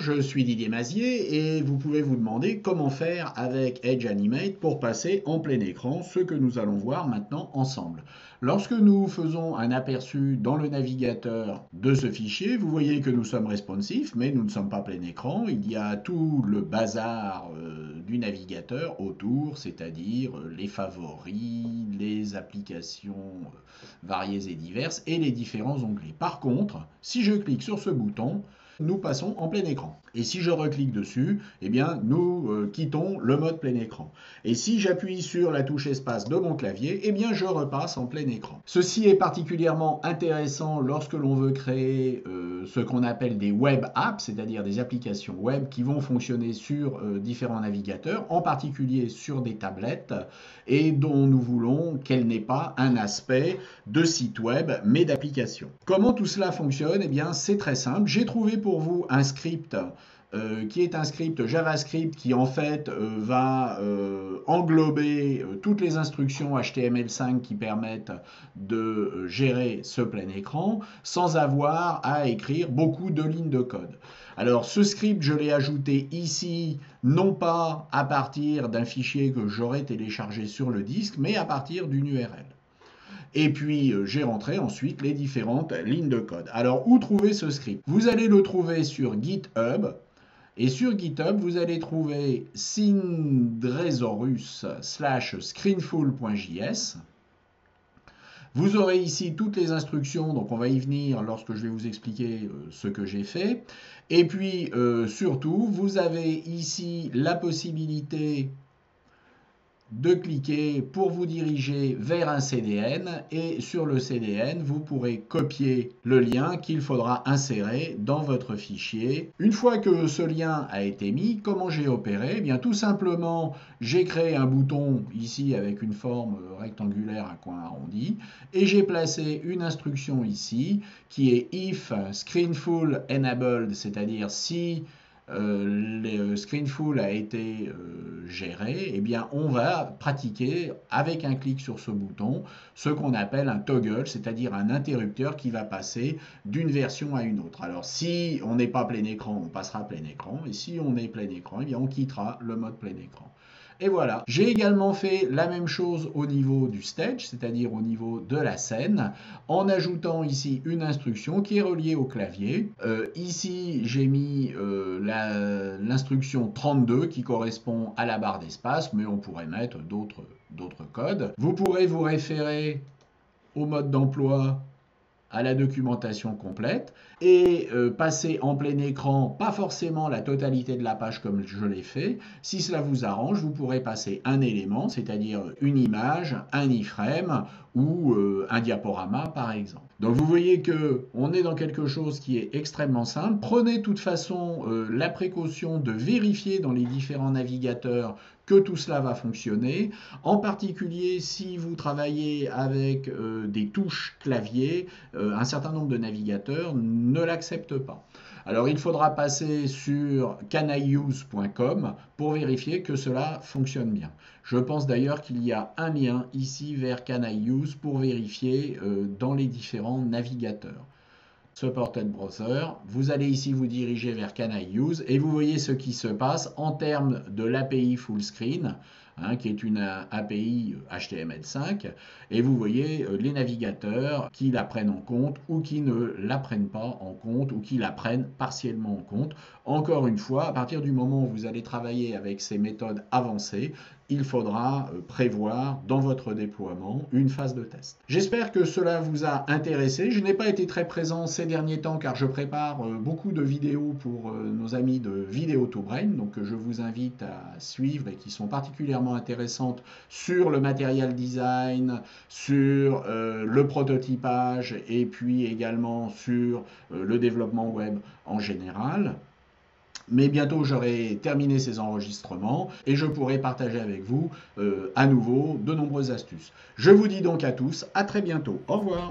je suis Didier Mazier et vous pouvez vous demander comment faire avec Edge Animate pour passer en plein écran, ce que nous allons voir maintenant ensemble. Lorsque nous faisons un aperçu dans le navigateur de ce fichier, vous voyez que nous sommes responsifs, mais nous ne sommes pas plein écran. Il y a tout le bazar du navigateur autour, c'est-à-dire les favoris, les applications variées et diverses et les différents onglets. Par contre, si je clique sur ce bouton, nous passons en plein écran. Et si je reclique dessus, eh bien, nous quittons le mode plein écran. Et si j'appuie sur la touche espace de mon clavier, eh bien, je repasse en plein écran. Ceci est particulièrement intéressant lorsque l'on veut créer ce qu'on appelle des web apps, c'est-à-dire des applications web qui vont fonctionner sur différents navigateurs, en particulier sur des tablettes, et dont nous voulons qu'elle n'ait pas un aspect de site web, mais d'application. Comment tout cela fonctionne? Eh bien, c'est très simple. J'ai trouvé pour vous un script qui est un script JavaScript qui en fait va englober toutes les instructions HTML5 qui permettent de gérer ce plein écran sans avoir à écrire beaucoup de lignes de code. Alors ce script, je l'ai ajouté ici, non pas à partir d'un fichier que j'aurais téléchargé sur le disque, mais à partir d'une URL. Et puis, j'ai rentré ensuite les différentes lignes de code. Alors, où trouver ce script? Vous allez le trouver sur GitHub. Et sur GitHub, vous allez trouver Sindresaurus/screenful.js. Vous aurez ici toutes les instructions, donc on va y venir lorsque je vais vous expliquer ce que j'ai fait. Et puis, surtout, vous avez ici la possibilité de cliquer pour vous diriger vers un CDN et sur le CDN, vous pourrez copier le lien qu'il faudra insérer dans votre fichier. Une fois que ce lien a été mis, comment j'ai opéré? Eh bien, tout simplement, j'ai créé un bouton ici avec une forme rectangulaire à coin arrondi et j'ai placé une instruction ici qui est if screenful enabled, c'est-à-dire si le screenful a été géré, eh bien on va pratiquer avec un clic sur ce bouton ce qu'on appelle un toggle, c'est-à-dire un interrupteur qui va passer d'une version à une autre. Alors si on n'est pas plein écran, on passera plein écran, et si on est plein écran, eh bien on quittera le mode plein écran. Et voilà. J'ai également fait la même chose au niveau du stage, c'est-à-dire au niveau de la scène, en ajoutant ici une instruction qui est reliée au clavier. Ici, j'ai mis l'instruction 32 qui correspond à la barre d'espace, mais on pourrait mettre d'autres codes. Vous pourrez vous référer au mode d'emploi, à la documentation complète et passer en plein écran, pas forcément la totalité de la page comme je l'ai fait. Si cela vous arrange, vous pourrez passer un élément, c'est-à-dire une image, un iframe ou un diaporama par exemple. Donc vous voyez qu'on est dans quelque chose qui est extrêmement simple. Prenez de toute façon la précaution de vérifier dans les différents navigateurs que tout cela va fonctionner. En particulier si vous travaillez avec des touches clavier, un certain nombre de navigateurs ne l'acceptent pas. Alors il faudra passer sur caniuse.com pour vérifier que cela fonctionne bien. Je pense d'ailleurs qu'il y a un lien ici vers Caniuse pour vérifier dans les différents navigateurs. Supported Browser, vous allez ici vous diriger vers Caniuse et vous voyez ce qui se passe en termes de l'API Fullscreen, qui est une API HTML5, et vous voyez les navigateurs qui la prennent en compte ou qui ne la prennent pas en compte ou qui la prennent partiellement en compte. Encore une fois, à partir du moment où vous allez travailler avec ces méthodes avancées, il faudra prévoir dans votre déploiement une phase de test. J'espère que cela vous a intéressé. Je n'ai pas été très présent ces derniers temps car je prépare beaucoup de vidéos pour nos amis de Video2Brain, donc je vous invite à suivre et qui sont particulièrement intéressantes sur le material design, sur le prototypage et puis également sur le développement web en général. Mais bientôt j'aurai terminé ces enregistrements et je pourrai partager avec vous à nouveau de nombreuses astuces. Je vous dis donc à tous, à très bientôt. Au revoir.